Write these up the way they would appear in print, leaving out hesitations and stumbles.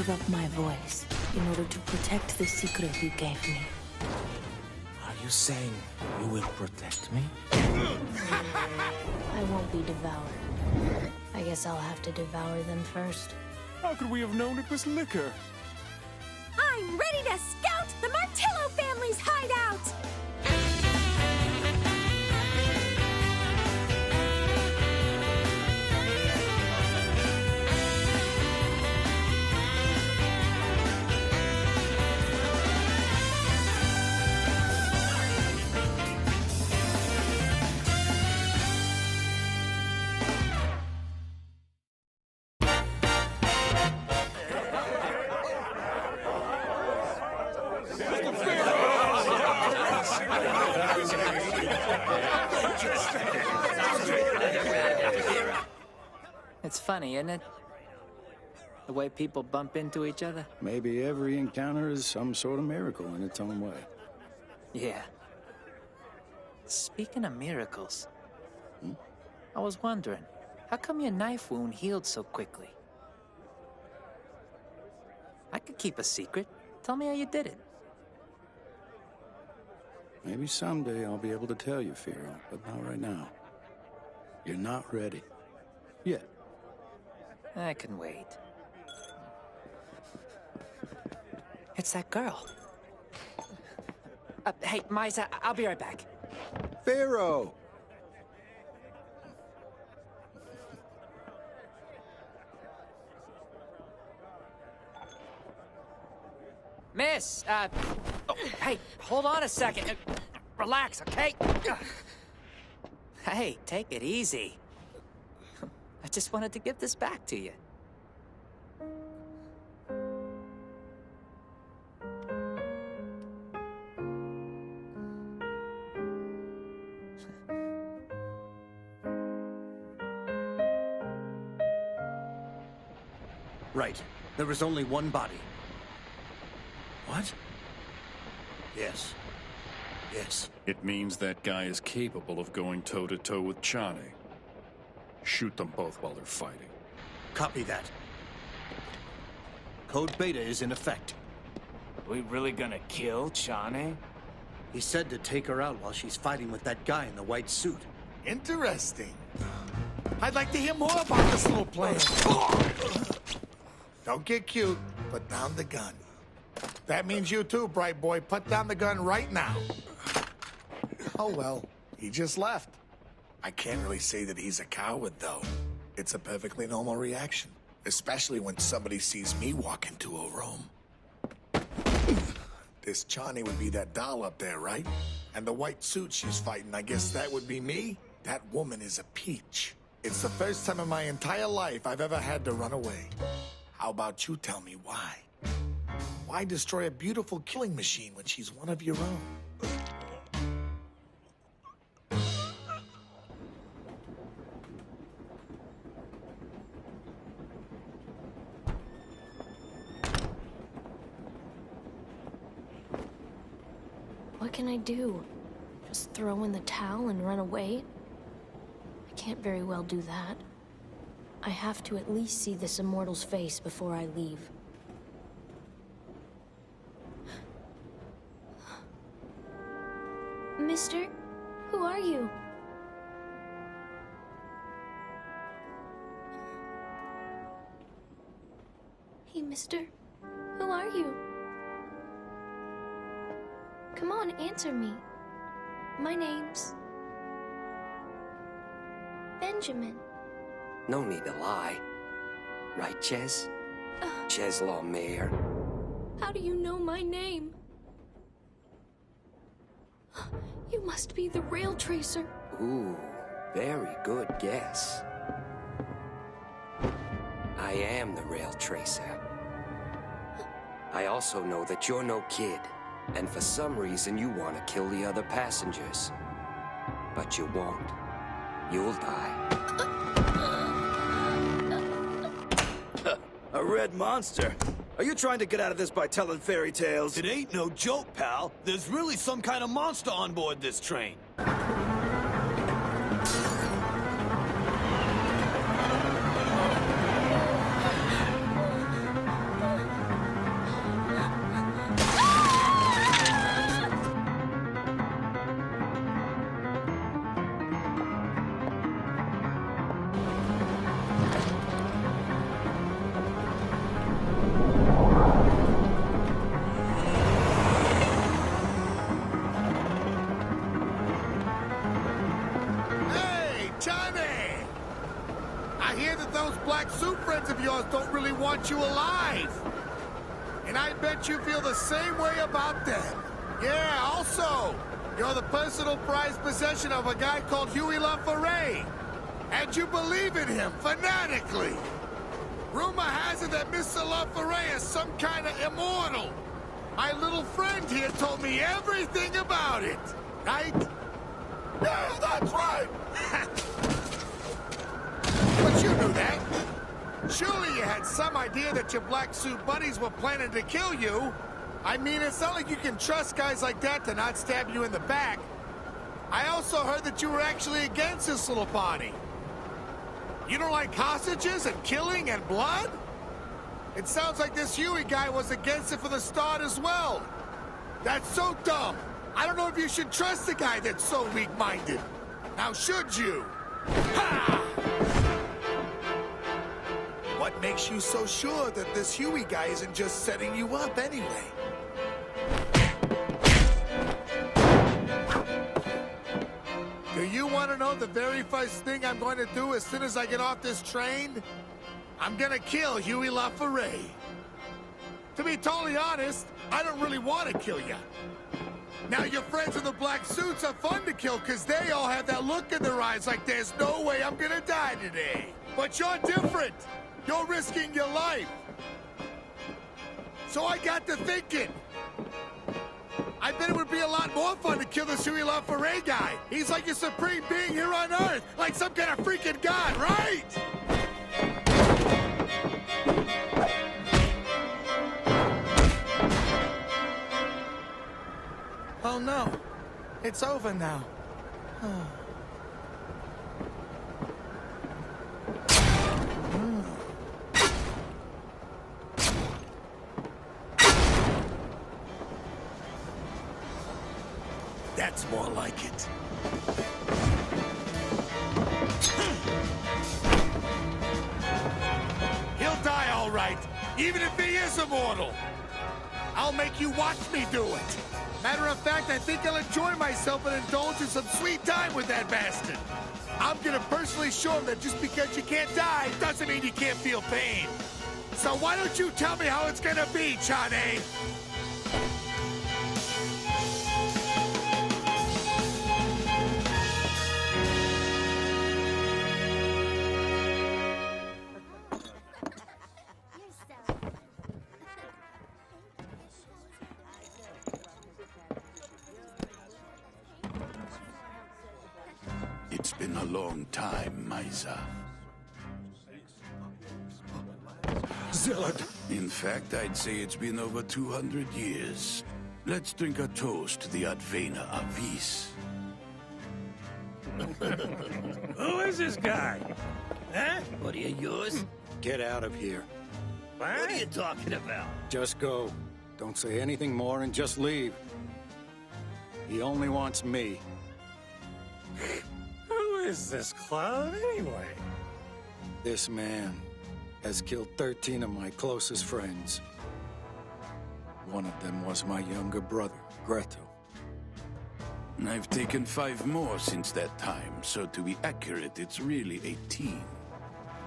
gave up my voice in order to protect the secret you gave me. Are you saying you will protect me? I won't be devoured. I guess I'll have to devour them first. How could we have known it was liquor? I'm ready to scout the Martillo family's hideout! It's funny, isn't it? The way people bump into each other. Maybe every encounter is some sort of miracle in its own way. Yeah. Speaking of miracles, I was wondering, how come your knife wound healed so quickly? I could keep a secret. Tell me how you did it. Maybe someday I'll be able to tell you, Firo, but not right now. You're not ready. Yet. I can wait. It's that girl. Hey, Misa, I'll be right back. Firo! Miss, oh, hey, hold on a second. Relax, okay? Hey, take it easy. I just wanted to give this back to you. Right. There is only one body. What? Yes. Yes. It means that guy is capable of going toe-to-toe with Chani. Shoot them both while they're fighting. Copy that. Code Beta is in effect. We really gonna kill Chani? He said to take her out while she's fighting with that guy in the white suit. Interesting. I'd like to hear more about this little plan. Don't get cute. Put down the gun. That means you too, bright boy. Put down the gun right now. Oh, well. He just left. I can't really say that he's a coward, though. It's a perfectly normal reaction. Especially when somebody sees me walk into a room. This Chani would be that doll up there, right? And the white suit she's fighting, I guess that would be me? That woman is a peach. It's the first time in my entire life I've ever had to run away. How about you tell me why? Why destroy a beautiful killing machine when she's one of your own? What can I do? Just throw in the towel and run away? I can't very well do that. I have to at least see this immortal's face before I leave. Mister, who are you? Hey, mister, who are you? Come on, answer me. My name's... Benjamin. No need to lie. Right, Ches? Ches Lawmere. How do you know my name? You must be the rail tracer. Ooh, very good guess. I am the rail tracer. I also know that you're no kid, and for some reason you want to kill the other passengers. But you won't. You'll die. A red monster? Are you trying to get out of this by telling fairy tales? It ain't no joke, pal. There's really some kind of monster on board this train. Johnny! I hear that those black suit friends of yours don't really want you alive. And I bet you feel the same way about them. Yeah, also, you're the personal prized possession of a guy called Huey LaFerre. And you believe in him fanatically. Rumor has it that Mr. LaFerre is some kind of immortal. My little friend here told me everything about it. Right? Yeah, that's right! But you knew that. Surely you had some idea that your black suit buddies were planning to kill you. I mean, it's not like you can trust guys like that to not stab you in the back. I also heard that you were actually against this little party. You don't like hostages and killing and blood? It sounds like this Huey guy was against it from the start as well. That's so dumb. I don't know if you should trust a guy that's so weak-minded. Now, should you? Ha! What makes you so sure that this Huey guy isn't just setting you up anyway? Do you want to know the very first thing I'm going to do as soon as I get off this train? I'm gonna kill Huey LaFerre. To be totally honest, I don't really want to kill you. Now, your friends in the black suits are fun to kill because they all have that look in their eyes like there's no way I'm gonna die today. But you're different. You're risking your life. So I got to thinking. I bet it would be a lot more fun to kill this Huey LaFerre guy. He's like a supreme being here on Earth, like some kind of freaking god, right? Oh no, it's over now. That's more like it. He'll die all right, even if he is immortal. I'll make you watch me do it. Matter of fact, I think I'll enjoy myself and indulge in some sweet time with that bastard. I'm gonna personally show him that just because you can't die doesn't mean you can't feel pain. So why don't you tell me how it's gonna be, Chane? It's been a long time, Misa. Zealot! In fact, I'd say it's been over 200 years. Let's drink a toast to the Advena Avis. Who is this guy? Huh? What are you, yours? Get out of here. What are you talking about? Just go. Don't say anything more and just leave. He only wants me. Who is this clown, anyway? This man has killed 13 of my closest friends. One of them was my younger brother, Gretel. I've taken 5 more since that time, so to be accurate, it's really 18.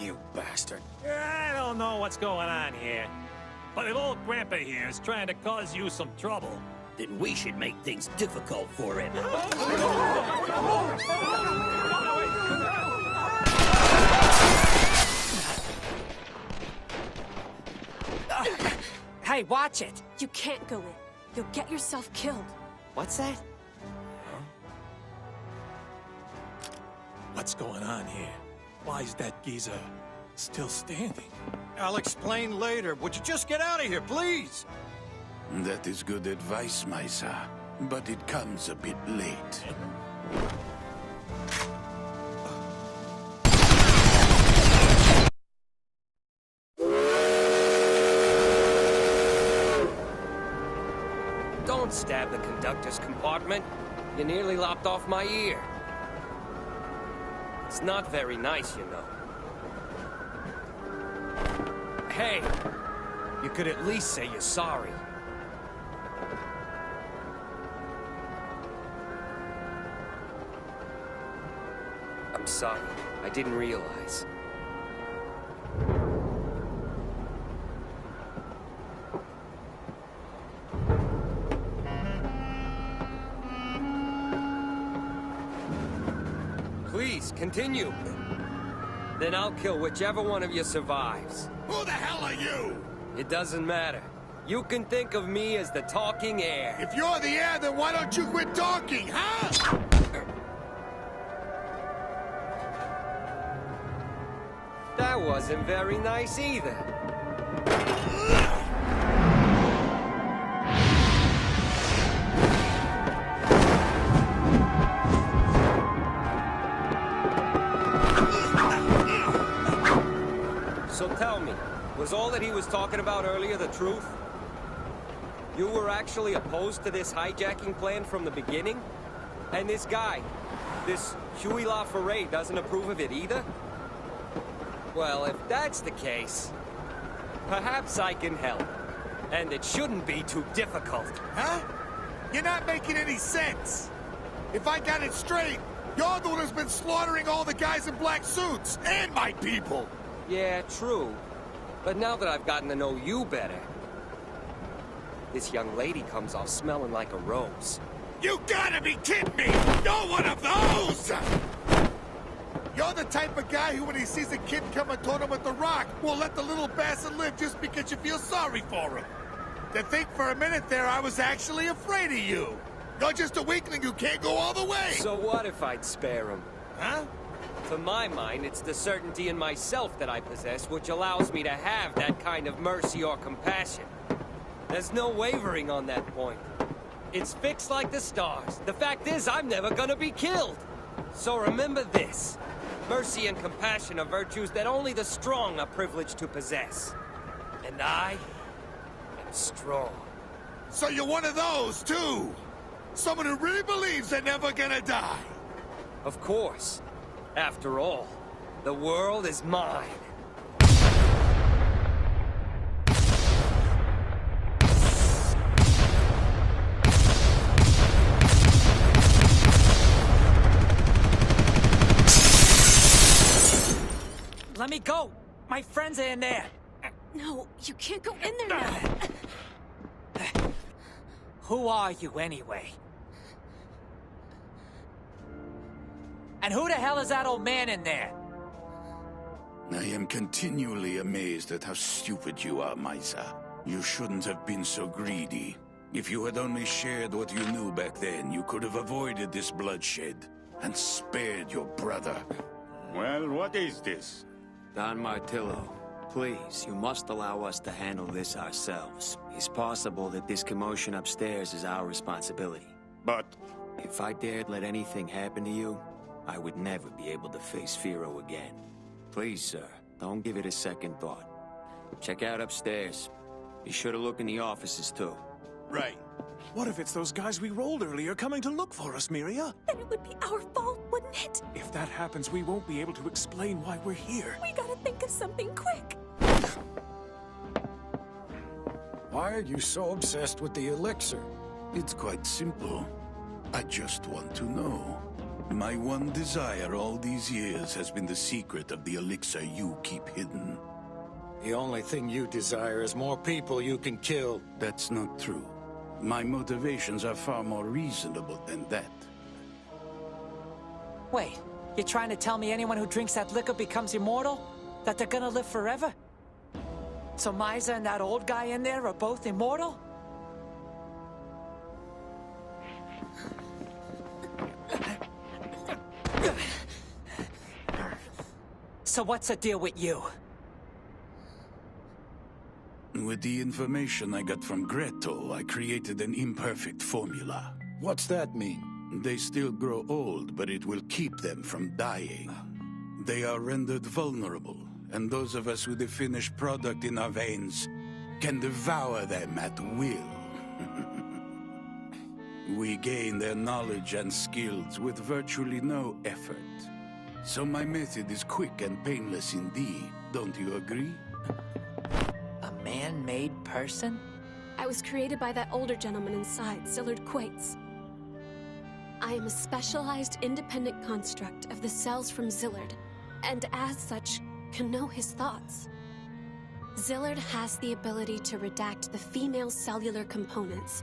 You bastard. I don't know what's going on here, but if old Grandpa here is trying to cause you some trouble, then we should make things difficult for him. Hey, watch it! You can't go in. You'll get yourself killed. What's that? what's going on here? Why is that geezer still standing? I'll explain later. Would you just get out of here, please? That is good advice, Misa, but it comes a bit late. Don't stab the conductor's compartment. You nearly lopped off my ear. It's not very nice, you know. Hey, you could at least say you're sorry. I'm sorry. I didn't realize. Please, continue. Then I'll kill whichever one of you survives. Who the hell are you? It doesn't matter. You can think of me as the talking air. If you're the air, then why don't you quit talking, huh? That wasn't very nice either. So tell me, was all that he was talking about earlier the truth? You were actually opposed to this hijacking plan from the beginning? And this guy, this Huey LaFerre, doesn't approve of it either? Well, if that's the case, perhaps I can help. And it shouldn't be too difficult. Huh? You're not making any sense. If I got it straight, you're the one who's been slaughtering all the guys in black suits, and my people! Yeah, true. But now that I've gotten to know you better, this young lady comes off smelling like a rose. You gotta be kidding me! You're one of those! You're the type of guy who, when he sees a kid coming toward him with the rock, will let the little bastard live just because you feel sorry for him. To think for a minute there, I was actually afraid of you. You're just a weakling who can't go all the way! So what if I'd spare him? Huh? To my mind, it's the certainty in myself that I possess which allows me to have that kind of mercy or compassion. There's no wavering on that point. It's fixed like the stars. The fact is, I'm never gonna be killed. So remember this. Mercy and compassion are virtues that only the strong are privileged to possess. And I am strong. So you're one of those, too? Someone who really believes they're never gonna die? Of course. After all, the world is mine. Let me go! My friends are in there! No, you can't go in there now. Who are you, anyway? And who the hell is that old man in there? I am continually amazed at how stupid you are, Misa. You shouldn't have been so greedy. If you had only shared what you knew back then, you could have avoided this bloodshed and spared your brother. Well, what is this? Don Martillo, please, you must allow us to handle this ourselves. It's possible that this commotion upstairs is our responsibility. But if I dared let anything happen to you, I would never be able to face Firo again. Please, sir, don't give it a second thought. Check out upstairs. Be sure to look in the offices, too. Right. What if it's those guys we rolled earlier coming to look for us, Miria? Then it would be our fault, wouldn't it? If that happens, we won't be able to explain why we're here. We gotta think of something quick. Why are you so obsessed with the elixir? It's quite simple. I just want to know. My one desire all these years has been the secret of the elixir you keep hidden. The only thing you desire is more people you can kill. That's not true. My motivations are far more reasonable than that. Wait, you're trying to tell me anyone who drinks that liquor becomes immortal? That they're gonna live forever? So Misa and that old guy in there are both immortal? So what's the deal with you? With the information I got from Gretel, I created an imperfect formula. What's that mean? They still grow old, but it will keep them from dying. They are rendered vulnerable, and those of us with the finished product in our veins can devour them at will. We gain their knowledge and skills with virtually no effort. So my method is quick and painless indeed, don't you agree? A man-made person? I was created by that older gentleman inside, Sillard Quates. I am a specialized independent construct of the cells from Zillard, and as such, can know his thoughts. Zillard has the ability to redact the female cellular components,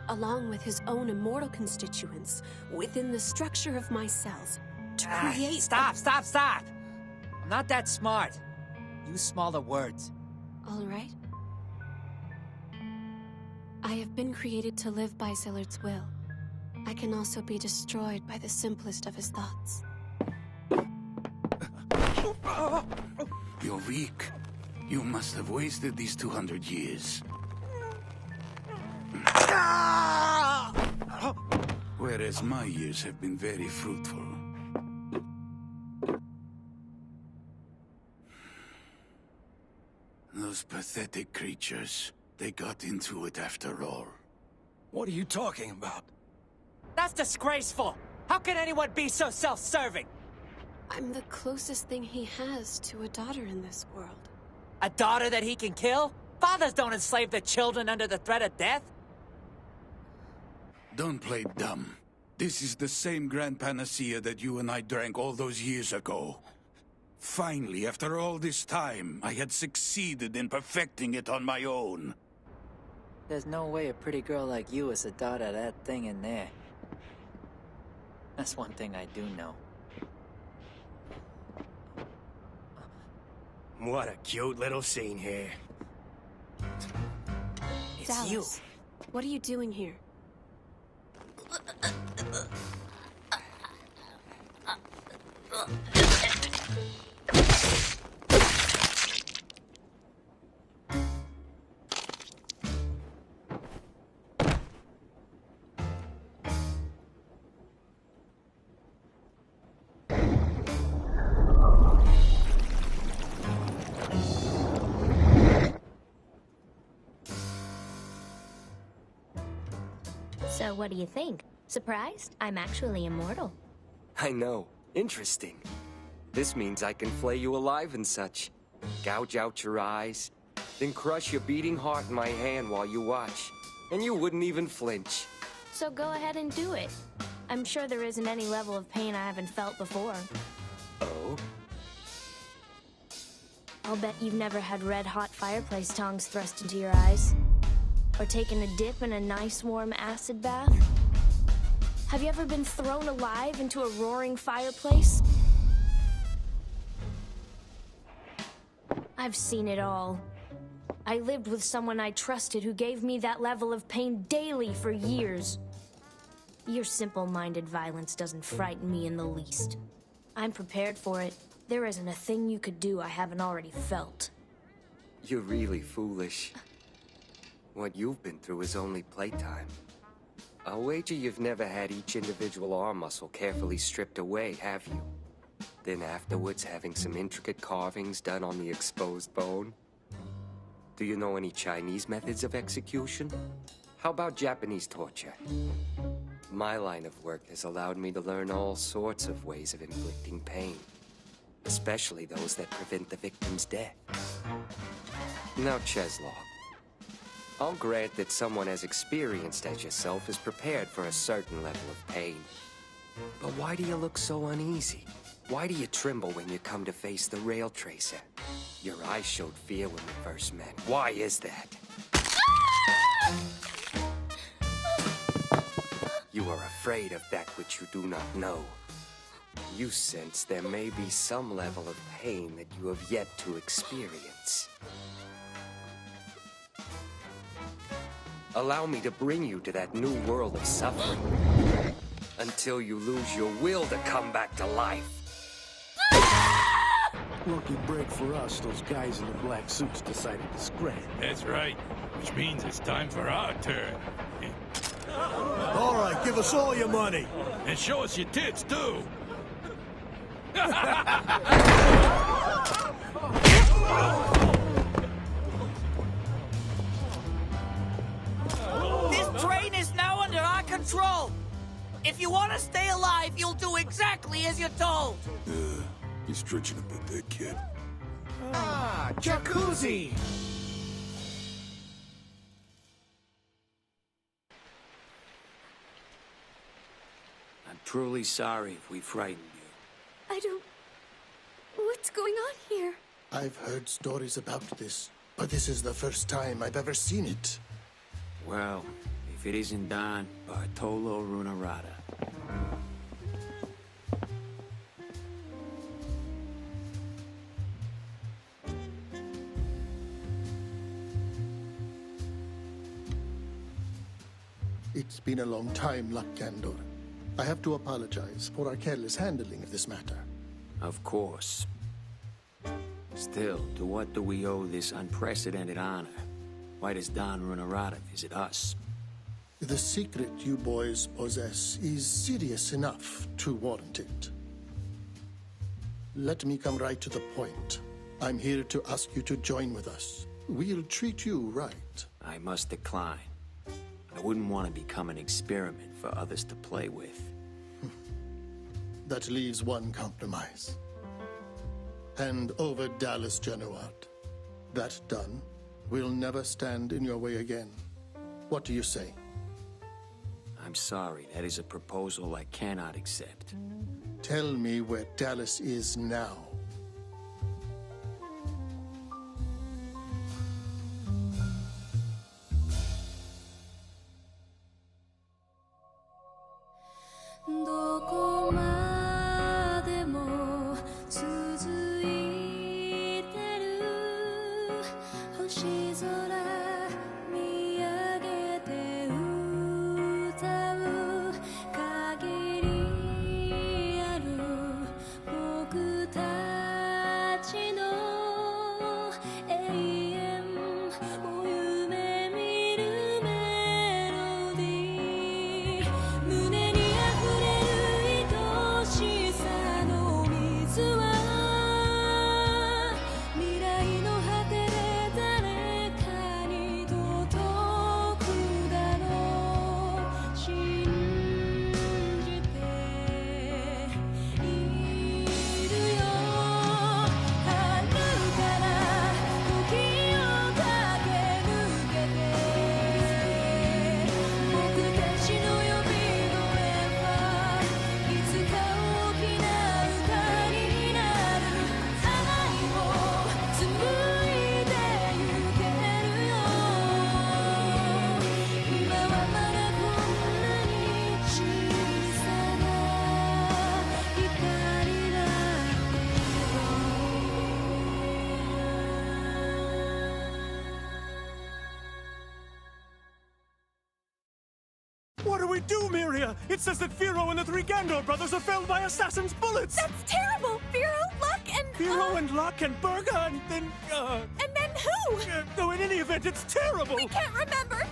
along with his own immortal constituents, within the structure of my cells, to create— Stop! I'm not that smart. Use smaller words. All right. I have been created to live by Zillard's will. I can also be destroyed by the simplest of his thoughts. You're weak. You must have wasted these 200 years. Whereas my years have been very fruitful. Those pathetic creatures, they got into it after all. What are you talking about? That's disgraceful! How can anyone be so self-serving? I'm the closest thing he has to a daughter in this world. A daughter that he can kill? Fathers don't enslave their children under the threat of death. Don't play dumb. This is the same grand panacea that you and I drank all those years ago. Finally, after all this time, I had succeeded in perfecting it on my own. There's no way a pretty girl like you is a daughter of that thing in there. That's one thing I do know. What a cute little scene here. It's Dallas, you. what are you doing here? So what do you think? Surprised? I'm actually immortal. I know. Interesting. This means I can flay you alive and such. Gouge out your eyes, then crush your beating heart in my hand while you watch. And you wouldn't even flinch. So go ahead and do it. I'm sure there isn't any level of pain I haven't felt before. Oh? I'll bet you've never had red-hot fireplace tongs thrust into your eyes. Or taken a dip in a nice warm acid bath. Have you ever been thrown alive into a roaring fireplace? I've seen it all. I lived with someone I trusted who gave me that level of pain daily for years. Your simple-minded violence doesn't frighten me in the least. I'm prepared for it. There isn't a thing you could do I haven't already felt. You're really foolish. What you've been through is only playtime. I'll wager you've never had each individual arm muscle carefully stripped away, have you? Then afterwards having some intricate carvings done on the exposed bone? Do you know any Chinese methods of execution? How about Japanese torture? My line of work has allowed me to learn all sorts of ways of inflicting pain, especially those that prevent the victim's death. Now, Cheslaw, I'll grant that someone as experienced as yourself is prepared for a certain level of pain. But why do you look so uneasy? Why do you tremble when you come to face the rail tracer? Your eyes showed fear when we first met. Why is that? You are afraid of that which you do not know. You sense there may be some level of pain that you have yet to experience. Allow me to bring you to that new world of suffering. Until you lose your will to come back to life. Lucky break for us, those guys in the black suits decided to scram. That's right. Which means it's time for our turn. All right, give us all your money. And show us your tits, too. This train is now under our control. If you want to stay alive, you'll do exactly as you're told. You're stretching a bit there, kid. Ah, jacuzzi! truly sorry if we frightened you. I don't... What's going on here? I've heard stories about this, but this is the first time I've ever seen it. Well, if it isn't Don Bartolo Runarada. It's been a long time, Lakandor. I have to apologize for our careless handling of this matter. Of course. Still, to what do we owe this unprecedented honor? Why does Don Runarada visit us? The secret you boys possess is serious enough to warrant it. Let me come right to the point. I'm here to ask you to join with us. We'll treat you right. I must decline. I wouldn't want to become an experiment for others to play with. That leaves one compromise. Hand over Dallas Genuart. That done, we'll never stand in your way again. What do you say? I'm sorry, that is a proposal I cannot accept. Tell me where Dallas is now. What do we do, Miria? It says that Firo and the three Gandor brothers are felled by assassins' bullets! That's terrible! Firo, Luck, and... Firo and Luck and Berga and then, And then who? No, in any event, it's terrible! We can't remember!